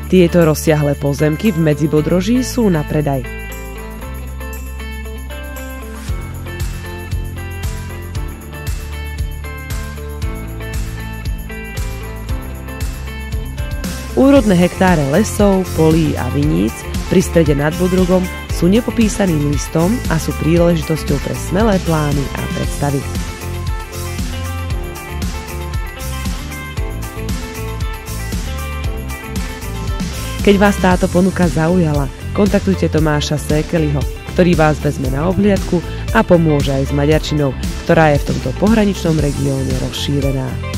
Tieto rozsiahle pozemky v Medzibodroží sú na predaj. Úrodné hektáre lesov, polí a viníc pri strede nad Bodrogom sú nepopísaným listom a sú príležitosťou pre smelé plány a predstavy. Keď vás táto ponuka zaujala, kontaktujte Tomáša Sékeliho, ktorý vás vezme na obhliadku a pomôže aj s maďarčinou, ktorá je v tomto pohraničnom regióne rozšírená.